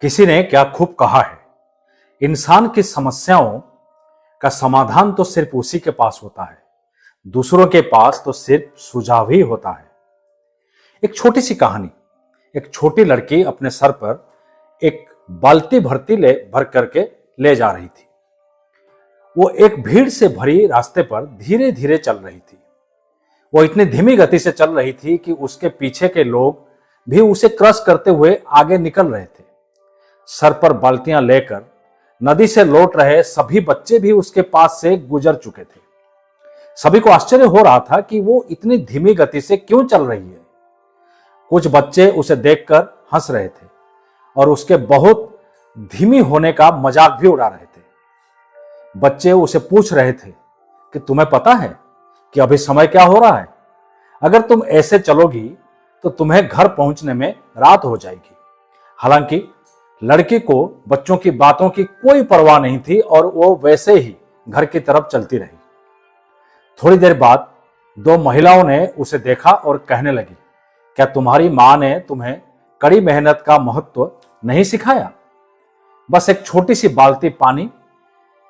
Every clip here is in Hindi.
किसी ने क्या खूब कहा है, इंसान की समस्याओं का समाधान तो सिर्फ उसी के पास होता है, दूसरों के पास तो सिर्फ सुझाव ही होता है। एक छोटी सी कहानी। एक छोटी लड़की अपने सर पर एक बाल्टी भर करके ले जा रही थी। वो एक भीड़ से भरी रास्ते पर धीरे धीरे चल रही थी। वो इतनी धीमी गति से चल रही थी कि उसके पीछे के लोग भी उसे क्रॉस करते हुए आगे निकल रहे थे। सर पर बाल्टियां लेकर नदी से लौट रहे सभी बच्चे भी उसके पास से गुजर चुके थे। सभी को आश्चर्य हो रहा था कि वो इतनी धीमी गति से क्यों चल रही है। कुछ बच्चे उसे देखकर हंस रहे थे और उसके बहुत धीमी होने का मजाक भी उड़ा रहे थे। बच्चे उसे पूछ रहे थे कि तुम्हें पता है कि अभी समय क्या हो रहा है? अगर तुम ऐसे चलोगी तो तुम्हें घर पहुंचने में रात हो जाएगी। हालांकि लड़की को बच्चों की बातों की कोई परवाह नहीं थी और वो वैसे ही घर की तरफ चलती रही। थोड़ी देर बाद दो महिलाओं ने उसे देखा और कहने लगी, क्या तुम्हारी मां ने तुम्हें कड़ी मेहनत का महत्व नहीं सिखाया? बस एक छोटी सी बाल्टी पानी,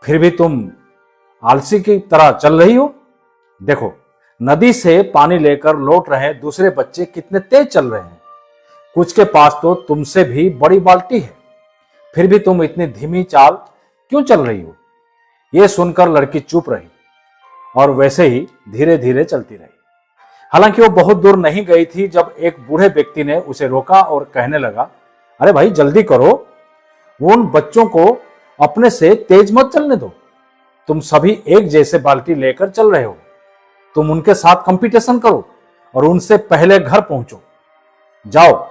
फिर भी तुम आलसी की तरह चल रही हो। देखो, नदी से पानी लेकर लौट रहे दूसरे बच्चे कितने तेज चल रहे हैं। कुछ के पास तो तुमसे भी बड़ी बाल्टी है, फिर भी तुम इतनी धीमी चाल क्यों चल रही हो? यह सुनकर लड़की चुप रही और वैसे ही धीरे धीरे चलती रही। हालांकि वो बहुत दूर नहीं गई थी जब एक बूढ़े व्यक्ति ने उसे रोका और कहने लगा, अरे भाई जल्दी करो, उन बच्चों को अपने से तेज मत चलने दो। तुम सभी एक जैसे बाल्टी लेकर चल रहे हो। तुम उनके साथ कंपटीशन करो और उनसे पहले घर पहुंचो। जाओ,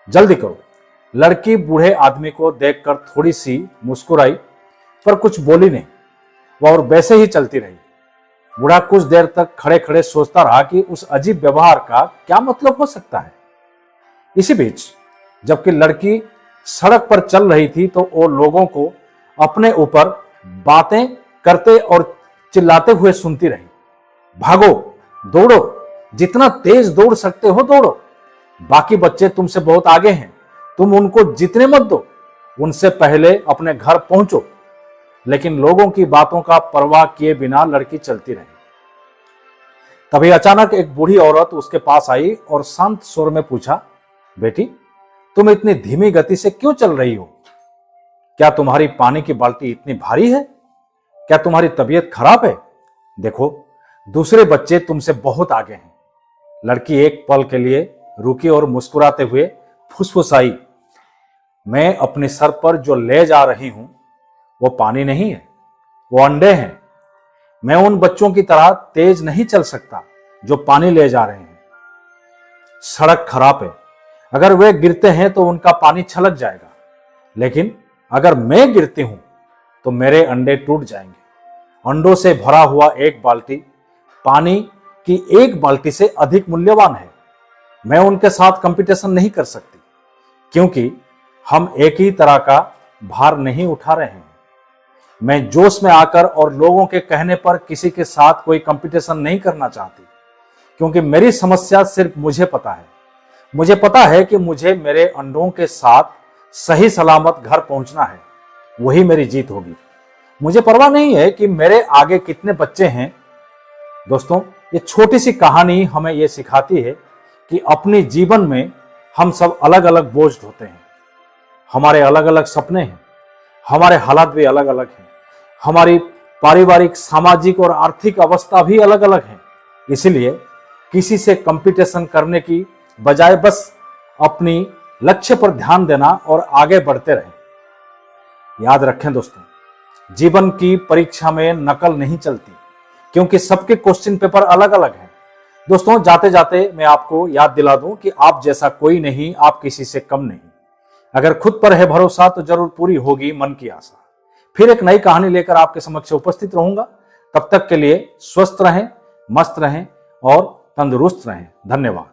जल्दी करो। लड़की बूढ़े आदमी को देखकर थोड़ी सी मुस्कुराई पर कुछ बोली नहीं, वह और वैसे ही चलती रही। बूढ़ा कुछ देर तक खड़े खड़े सोचता रहा कि उस अजीब व्यवहार का क्या मतलब हो सकता है। इसी बीच जबकि लड़की सड़क पर चल रही थी तो वो लोगों को अपने ऊपर बातें करते और चिल्लाते हुए सुनती रही। भागो, दौड़ो, जितना तेज दौड़ सकते हो दौड़ो। बाकी बच्चे तुमसे बहुत आगे हैं, तुम उनको जीतने मत दो। उनसे पहले अपने घर पहुंचो। लेकिन लोगों की बातों का परवाह किए बिना लड़की चलती रही। तभी अचानक एक बूढ़ी औरत उसके पास आई और शांत स्वर में पूछा, बेटी, तुम इतनी धीमी गति से क्यों चल रही हो? क्या तुम्हारी पानी की बाल्टी इतनी भारी है? क्या तुम्हारी तबीयत खराब है? देखो, दूसरे बच्चे तुमसे बहुत आगे हैं। लड़की एक पल के लिए रुकी और मुस्कुराते हुए फुसफुसाई, मैं अपने सर पर जो ले जा रही हूं वो पानी नहीं है, वो अंडे हैं। मैं उन बच्चों की तरह तेज नहीं चल सकता जो पानी ले जा रहे हैं। सड़क खराब है, अगर वे गिरते हैं तो उनका पानी छलक जाएगा, लेकिन अगर मैं गिरती हूं तो मेरे अंडे टूट जाएंगे। अंडों से भरा हुआ एक बाल्टी पानी की एक बाल्टी से अधिक मूल्यवान है। मैं उनके साथ कंपटीशन नहीं कर सकती क्योंकि हम एक ही तरह का भार नहीं उठा रहे हैं। मैं जोश में आकर और लोगों के कहने पर किसी के साथ कोई कंपटीशन नहीं करना चाहती, क्योंकि मेरी समस्या सिर्फ मुझे पता है। मुझे पता है कि मुझे मेरे अंडों के साथ सही सलामत घर पहुंचना है, वही मेरी जीत होगी। मुझे परवाह नहीं है कि मेरे आगे कितने बच्चे हैं। दोस्तों, ये छोटी सी कहानी हमें यह सिखाती है कि अपने जीवन में हम सब अलग अलग बोझ ढोते हैं। हमारे अलग अलग सपने हैं, हमारे हालात भी अलग अलग हैं, हमारी पारिवारिक, सामाजिक और आर्थिक अवस्था भी अलग अलग है। इसीलिए किसी से कंपटीशन करने की बजाय बस अपनी लक्ष्य पर ध्यान देना और आगे बढ़ते रहें। याद रखें दोस्तों, जीवन की परीक्षा में नकल नहीं चलती, क्योंकि सबके क्वेश्चन पेपर अलग अलग हैं। दोस्तों, जाते जाते मैं आपको याद दिला दूं कि आप जैसा कोई नहीं, आप किसी से कम नहीं। अगर खुद पर है भरोसा तो जरूर पूरी होगी मन की आशा। फिर एक नई कहानी लेकर आपके समक्ष उपस्थित रहूंगा। तब तक के लिए स्वस्थ रहें, मस्त रहें और तंदुरुस्त रहें। धन्यवाद।